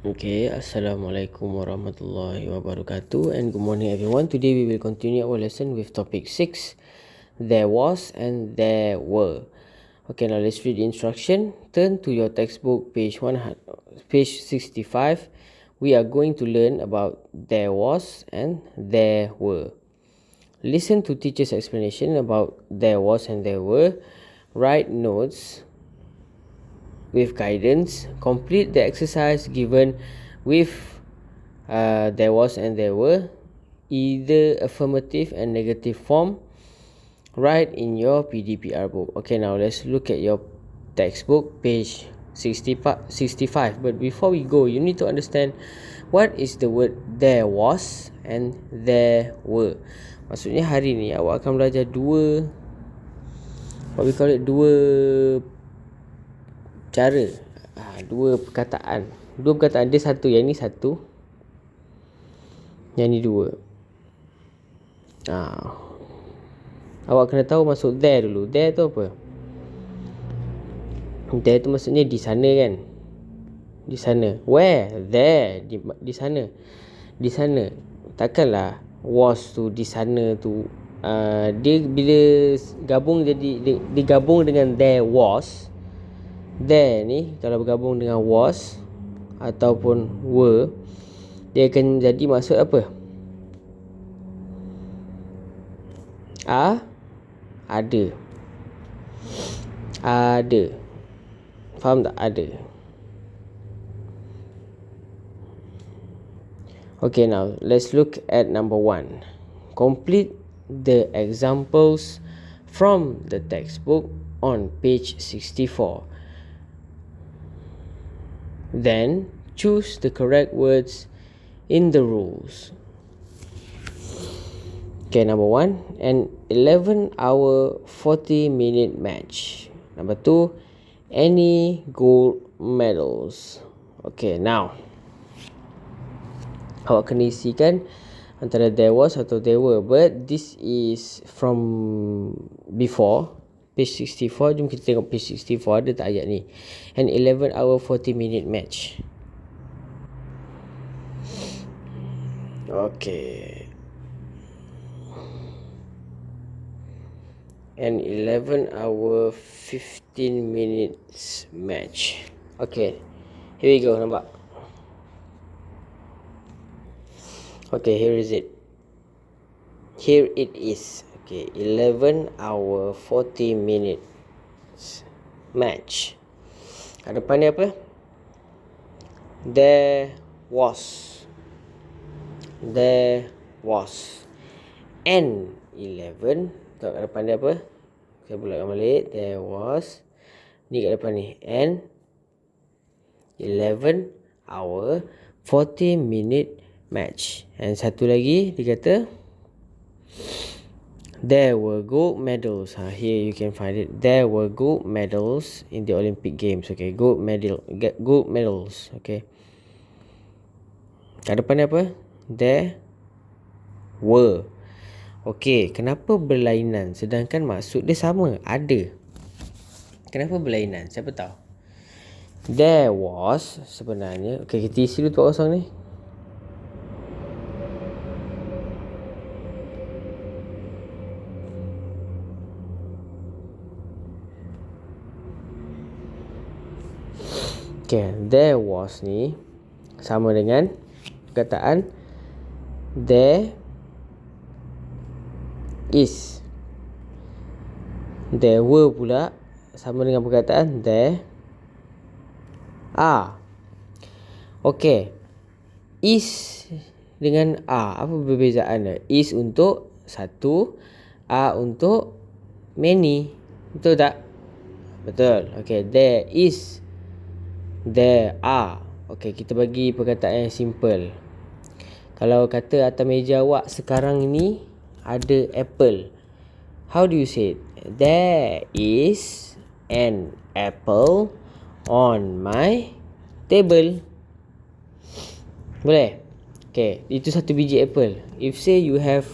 Okay, Assalamualaikum warahmatullahi wabarakatuh, and good morning everyone. Today we will continue our lesson with topic 6. There was and there were. Okay, now let's read the instruction. Turn to your textbook, page 65. We are going to learn about there was and there were. Listen to teacher's explanation about there was and there were. Write notes with guidance. Complete the exercise given with there was and there were, either affirmative and negative form. Write in your PdPr book. Okay, now let's look at your textbook, page 65. But before we go, you need to understand what is the word there was and there were. Maksudnya hari ni awak akan belajar what we call it, dua cara, dua perkataan. Dia satu, yang ni satu, yang ni dua. Awak kena tahu masuk there dulu. There tu apa? There tu maksudnya di sana kan? Di sana. Where? There. Di sana. Di sana. Takkanlah was tu di sana tu. Dia bila gabung jadi digabung dengan there was. There ni kalau bergabung dengan was ataupun were, dia akan jadi maksud apa? Ada. Faham tak? Ada. Okay, now let's look at number 1. Complete the examples from the textbook on page 64. Then choose the correct words in the rules. Okay, number 1, an 11-hour 40-minute match. Number 2, any gold medals. Okay, now awak kena isikan antara there was atau there were, but this is from before page 64. Jom kita tengok page 64, ada tak ayat ni? An 11-hour 40-minute match. Okay, an 11-hour 15 minutes match. Okay, here we go. Nampak? Okay, here it is. Okay, 11-hour 40 minutes match. Kat depan dia apa? There was an 11. Kat depan dia apa? Saya bulatkan balik. There was. Ni kat depan ni. An 11-hour 40-minute match. And satu lagi dia kata there were gold medals. Here you can find it. There were gold medals in the Olympic Games. Okay, gold medals. Okay. Kat depan dia apa? There were. Okay, kenapa berlainan sedangkan maksud dia sama? Ada. Kenapa berlainan? Siapa tahu? There was sebenarnya. Okay, kita isi dulu tempat kosong ni. Okay, there was ni sama dengan perkataan there is. There were pula sama dengan perkataan there are. Okay, is dengan are, apa perbezaan dia? Is untuk satu, are untuk many. Betul tak? Betul. Okay, there is, there are. Okay, kita bagi perkataan yang simple. Kalau kata atas meja awak sekarang ni ada apple, how do you say it? There is an apple on my table. Boleh? Okay, itu satu biji apple. If say you have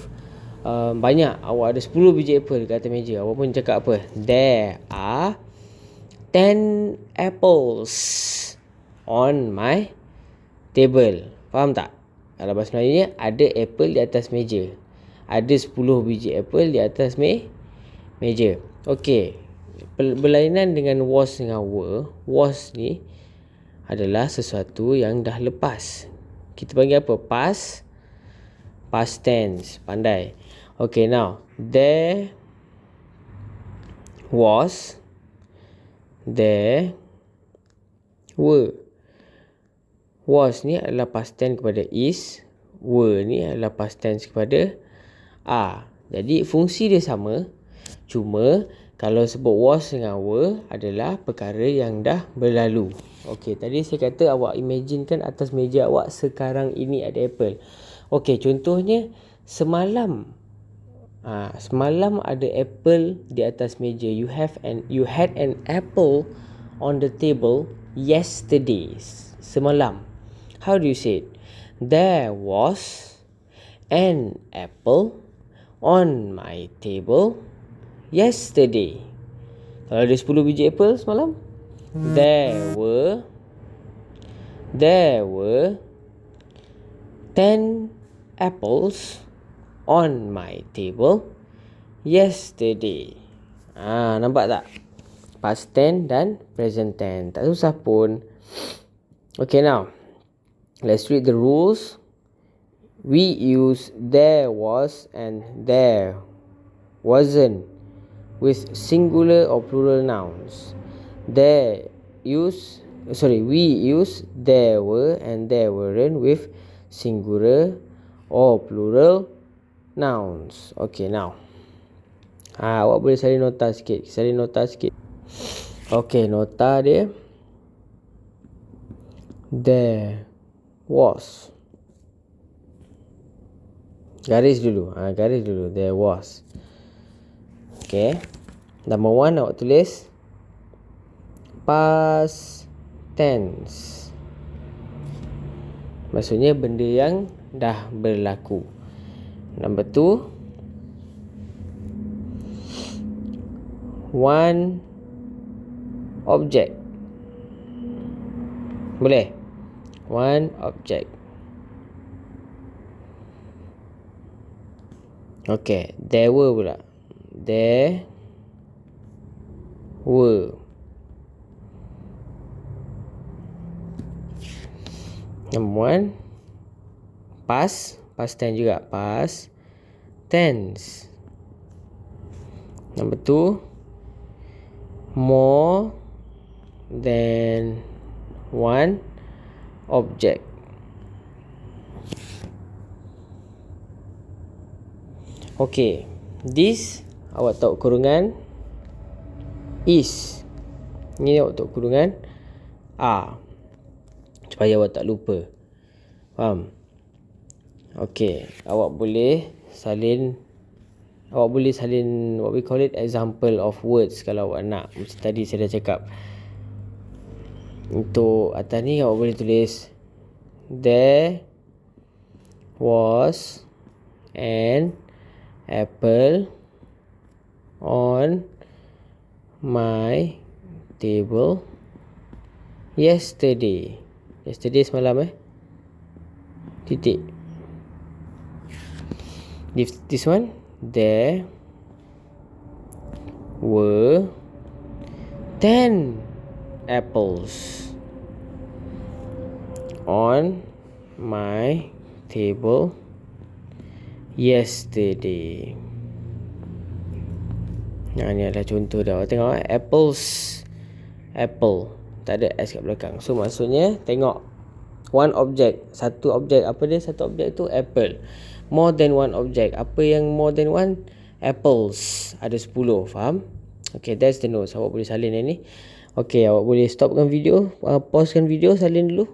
banyak, awak ada 10 biji apple kat atas meja, awak pun cakap apa? There are 10 apples on my table. Faham tak? Kalau bahasa Melayunya, ada apple di atas meja. Ada 10 biji apple di atas meja. Okey. Berlainan dengan was dengan were. Was ni adalah sesuatu yang dah lepas. Kita panggil apa? Past tense. Pandai. Okay, now. There were. Was ni adalah past tense kepada is. Were ni adalah past tense kepada are. Jadi fungsi dia sama. Cuma kalau sebut was dengan were adalah perkara yang dah berlalu. Okey, tadi saya kata awak imaginekan atas meja awak sekarang ini ada apple. Okey, contohnya semalam. Semalam ada apple di atas meja. You had an apple on the table yesterday. Semalam. How do you say it? There was an apple on my table yesterday. Kalau ada 10 biji apple semalam, there were 10 apples on my table yesterday. Nampak tak? Past tense dan present tense. Tak susah pun. Okay, now let's read the rules. We use there was and there wasn't with singular or plural nouns. We use there were and there weren't with singular or plural nouns. Okay, now. Awak boleh salin nota sikit. Okay, nota dia. There was. Garis dulu. There was. Okay. Number 1 awak tulis past tense. Maksudnya benda yang dah berlaku. Number 2, one object. Boleh? One object. Okay, there were pula. There were. Number 1, past tense juga. Past tense. Number 2, more than one object. Okay, this awak tahu kurungan is. Ni awak tahu kurungan are, supaya awak tak lupa. Faham? Okay, awak boleh salin what we call it, example of words kalau awak nak. Macam tadi saya dah cakap. Untuk atas ni awak boleh tulis there was an apple on my table yesterday. Yesterday semalam titik. This one, there were 10 apples on my table yesterday. Ni adalah contoh dah. Tengok apples. Apple. Tak ada S kat belakang. So maksudnya tengok one object. Satu objek. Apa dia satu objek tu? Apple. More than one object. Apa yang more than one? Apples. Ada 10. Faham? Okay, that's the notes. Awak boleh salin yang ni. Okay, awak boleh stopkan video. Pausekan video. Salin dulu.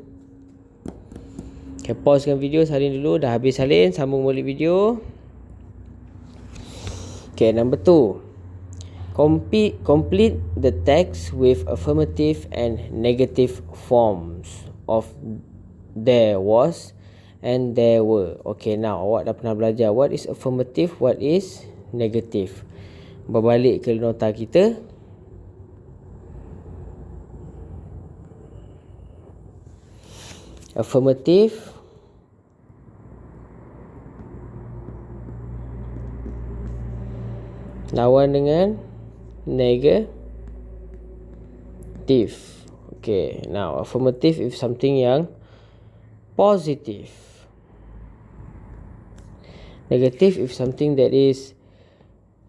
Okay, pausekan video. Salin dulu. Dah habis salin. Sambung balik video. Okay, number 2. Complete the text with affirmative and negative forms of there was and there were. Okay, now awak dah pernah belajar what is affirmative, what is negative. Berbalik ke nota kita. Affirmative lawan dengan negative. Okay, now affirmative if something yang positive. Negative if something that is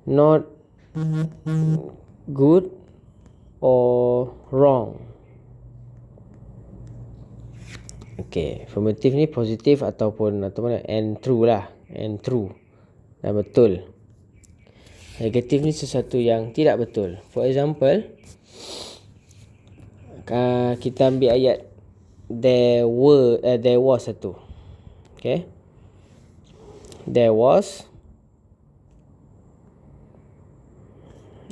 not good or wrong. Okay, affirmative ni positif ataupun and true lah, and true dan betul. Negatif ni sesuatu yang tidak betul. For example, kita ambil ayat there was satu. Okay, there was,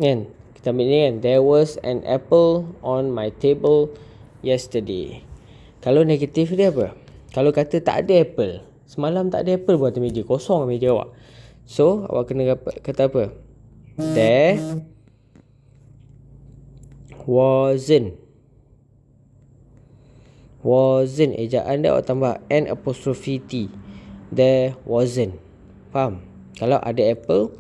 kan, kita ambil ni kan, there was an apple on my table yesterday. Kalau negatif dia apa? Kalau kata tak ada apple, semalam tak ada apple buat atas meja, kosong meja awak. So awak kena kata apa? There wasn't. Ejaan dia awak tambah N apostrophe T. There wasn't. Faham? Kalau ada apple,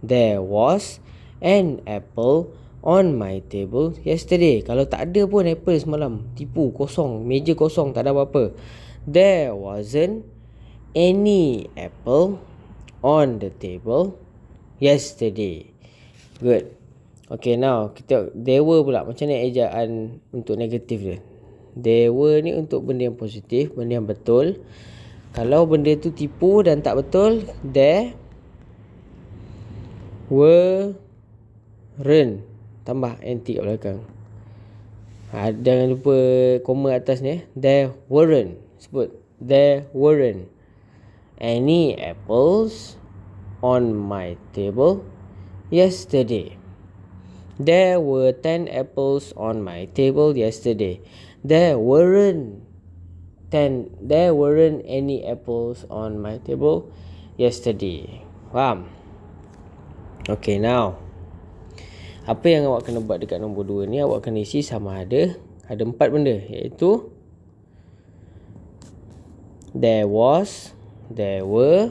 there was an apple on my table yesterday. Kalau tak ada pun apple semalam, tipu, kosong, meja kosong, tak ada apa-apa. There wasn't any apple on the table yesterday. Good. Okay, now kita there were pula. Macam ni ejaan untuk negatif dia. There were ni untuk benda yang positif, benda yang betul. Kalau benda tu tipu dan tak betul, there weren't. Tambah NT kat belakang. Jangan lupa koma atas ni. There weren't. Sebut. There weren't any apples on my table yesterday. There were 10 apples on my table yesterday. There weren't any apples on my table yesterday. Faham? Okay, now apa yang awak kena buat dekat nombor 2 ni, awak kena isi sama ada 4 benda, iaitu there was, there were,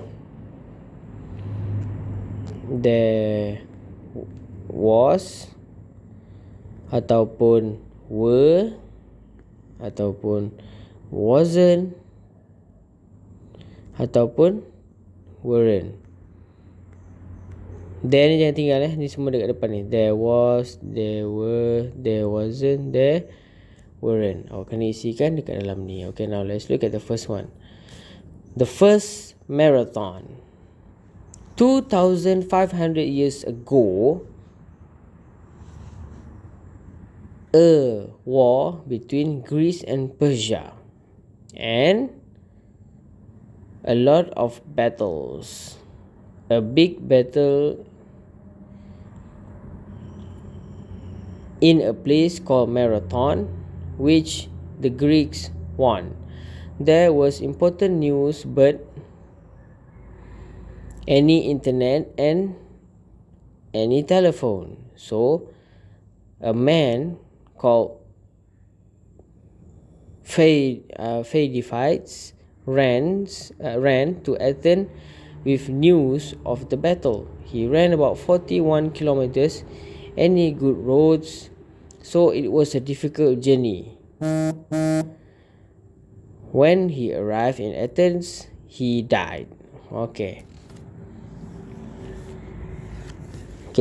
there was, ataupun were, ataupun wasn't, ataupun weren't. There ni jangan tinggal ni semua dekat depan ni. There was, there were, there wasn't, there weren't. Awak kena isikan dekat dalam ni. Okay, now let's look at the first one. The first marathon. 2,500 years ago, a war between Greece and Persia, and a lot of battles. A big battle in a place called Marathon, which the Greeks won. There was important news, but any internet and any telephone. So a man called Pheidippides ran to Athens with news of the battle. He ran about 41 kilometers, any good roads, so it was a difficult journey. When he arrived in Athens, he died. Okay,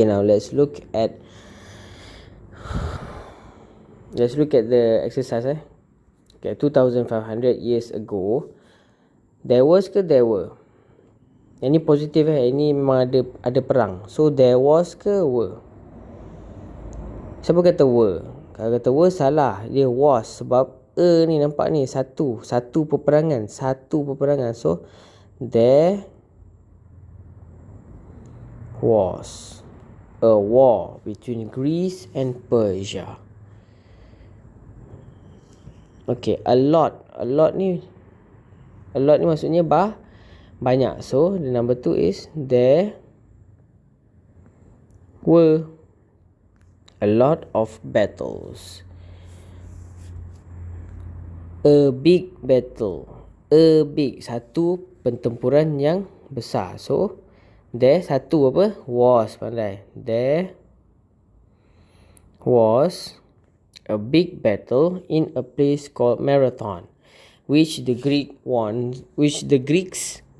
now let's look at the exercise. Okay, 2,500 years ago, there was ke there were? Yang ni positif ini memang ada perang. So there was ke were? Siapa kata were? Kalau kata were salah, dia was. Sebab ni nampak ni satu peperangan. So there was a war between Greece and Persia. Okay, a lot ni maksudnya banyak. So the number 2 is there were a lot of battles. A big battle. A big, satu pertempuran yang besar. So there, satu apa? Was, pandai. There was a big battle in a place called Marathon, which the Greeks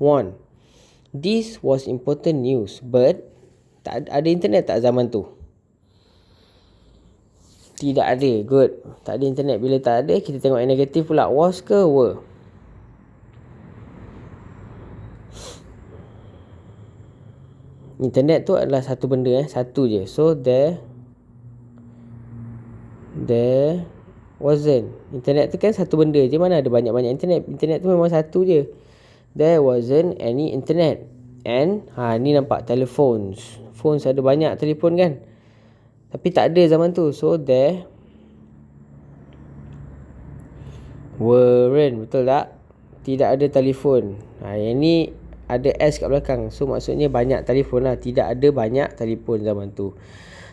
won. This was important news, but tak ada internet tak zaman tu? Tidak ada. Good. Tak ada internet. Bila tak ada, kita tengok yang negatif pula. Was ke were? Internet tu adalah satu benda, satu je. So there wasn't. Internet tu kan satu benda je. Mana ada banyak-banyak internet? Internet tu memang satu je. There wasn't any internet. And ni nampak telephones. Phones ada banyak telefon kan? Tapi tak ada zaman tu. So there weren't. Betul tak? Tidak ada telefon. Yang ni ada S kat belakang. So maksudnya banyak telefon lah. Tidak ada banyak telefon zaman tu.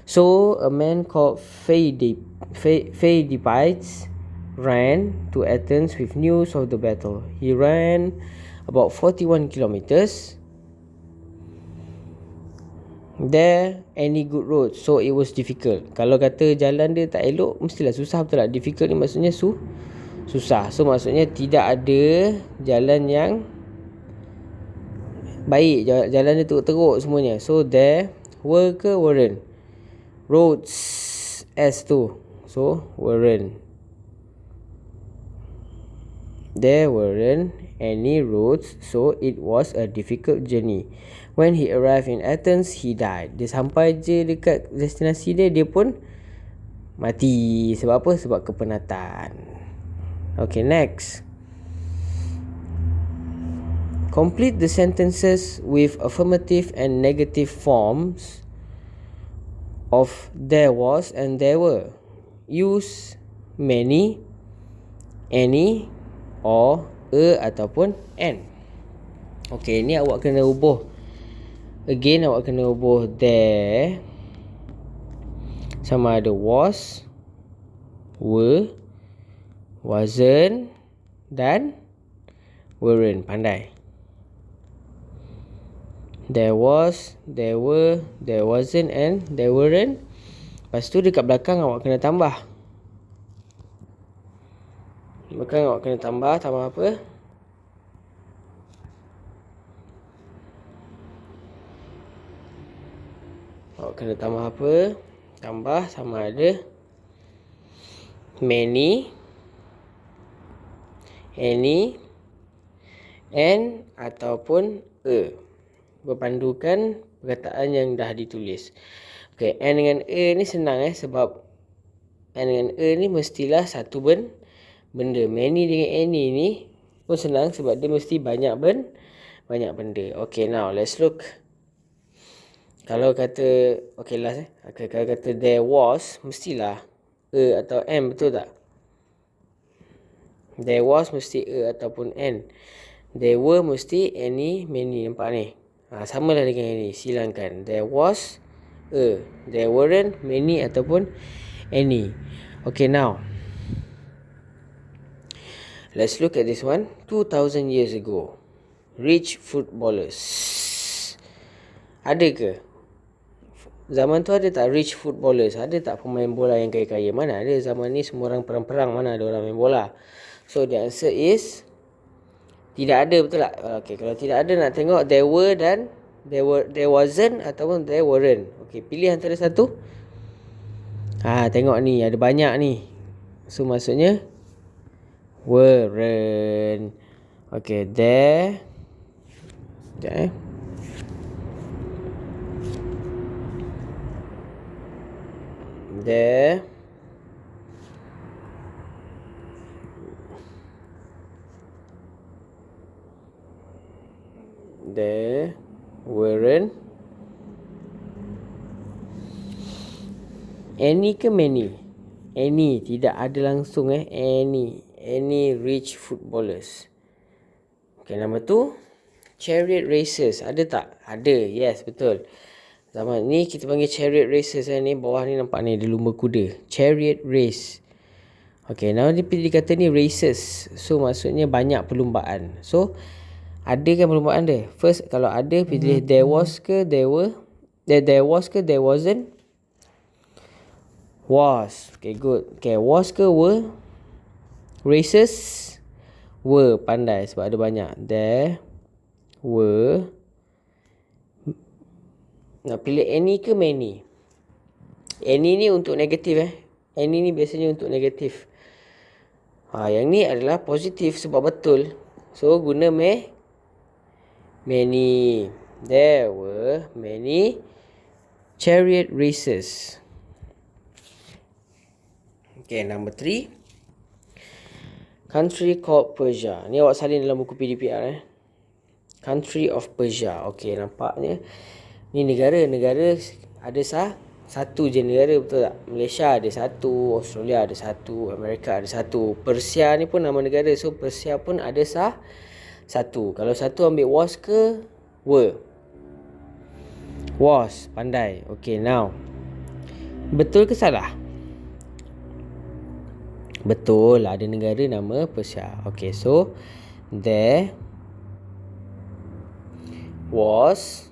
So a man called PdPr ran to Athens with news of the battle. He ran about 41 kilometers. There any good road, so it was difficult. Kalau kata jalan dia tak elok, mestilah susah, betul tak? Difficult ni maksudnya susah. So maksudnya tidak ada jalan yang baik, jalan dia teruk semuanya. So there were ke weren't? Roads, S tu. So weren't. There weren't any roads, so it was a difficult journey. When he arrived in Athens, he died. Dia sampai je dekat destinasi dia, dia pun mati. Sebab apa? Sebab kepenatan. Okay, next. Complete the sentences with affirmative and negative forms of there was and there were. Use many, any, or a ataupun an. Okay, ni awak kena ubah. Again, awak kena ubah there sama ada was, were, wasn't dan weren't. Pandai. There was, there were, there wasn't and there weren't. Lepas tu dekat belakang awak kena tambah. Belakang awak kena tambah apa? Awak kena tambah apa? Tambah sama ada many, any, and ataupun a. Berpandukan perkataan yang dah ditulis. Okay, and dengan a ni senang sebab and dengan a ni mestilah satu benda. Many dengan any ni pun senang sebab dia mesti banyak benda. Okay, now let's look. Kalau kata, okay last okay, kalau kata there was, mestilah a atau an, betul tak? There was mesti a ataupun an. There were mesti any, many. Nampak ni? Sama lah dengan ini. Silangkan. There was a. There weren't many ataupun any. Okay, now let's look at this one. 2000 years ago, rich footballers. Ada ke? Zaman tu ada tak rich footballers? Ada tak pemain bola yang kaya-kaya? Mana ada. Zaman ni semua orang perang-perang. Mana ada orang main bola? So the answer is tidak ada, betul tak? Okay, kalau tidak ada nak tengok there were dan there wasn't ataupun there weren't. Okay, pilih antara satu. Tengok ni ada banyak ni. So maksudnya weren't. Okay, there. Sekejap There weren't any ke many? Any, tidak ada langsung any rich footballers. Okay, nama tu chariot races. Ada tak? Ada. Yes, betul. Zaman ni kita panggil chariot races ni. Bawah ni nampak ni, ada lumba kuda. Chariot race. Okay, now dia kata ni races. So maksudnya banyak perlumbaan. So ada kan perlumbaan dia? First, kalau ada pilih there was ke there were. There was ke there wasn't. Was. Okay, good. Okay, was ke were. Races. Were, pandai sebab ada banyak. There were. Nak pilih any ke many? Any ni untuk negatif Any ni biasanya untuk negatif. Yang ni adalah positif sebab betul. So guna many. There were many chariot races. Okay, number 3. Country called Persia. Ni awak salin dalam buku PdPr Country of Persia. Okay, nampaknya ni negara ada satu je negara, betul tak? Malaysia ada satu, Australia ada satu, Amerika ada satu. Persia ni pun nama negara. So Persia pun ada satu. Kalau satu ambil was ke were? Was, pandai. Okay, now betul ke salah? Betul, ada negara nama Persia. Okay, so there was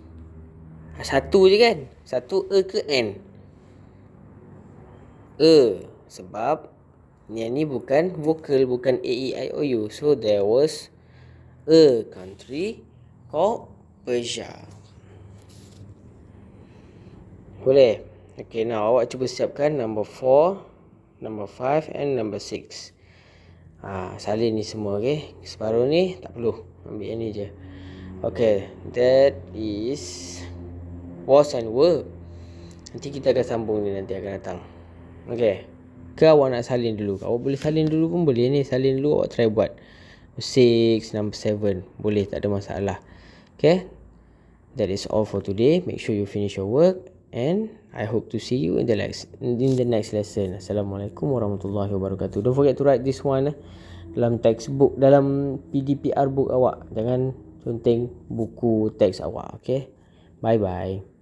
satu je kan? Satu ke n? Sebab ni bukan vokal, bukan a, e, i, o, u. So there was a country called Persia. Boleh? Okay, now awak cuba siapkan number 4, number 5 and number 6. Salin ni semua, okay? Separuh ni tak perlu, ambil yang ni je. Okay, that is was and were. Nanti kita akan sambung ni, nanti akan datang. Okay, ke awak nak salin dulu? Awak boleh salin dulu pun boleh ni. Salin dulu, awak try buat 6, number 7. Boleh, tak ada masalah. Okay, that is all for today. Make sure you finish your work, and I hope to see you in the next lesson. Assalamualaikum warahmatullahi wabarakatuh. Don't forget to write this one dalam textbook, dalam PdPr book awak. Jangan conteng buku teks awak. Okay, bye bye.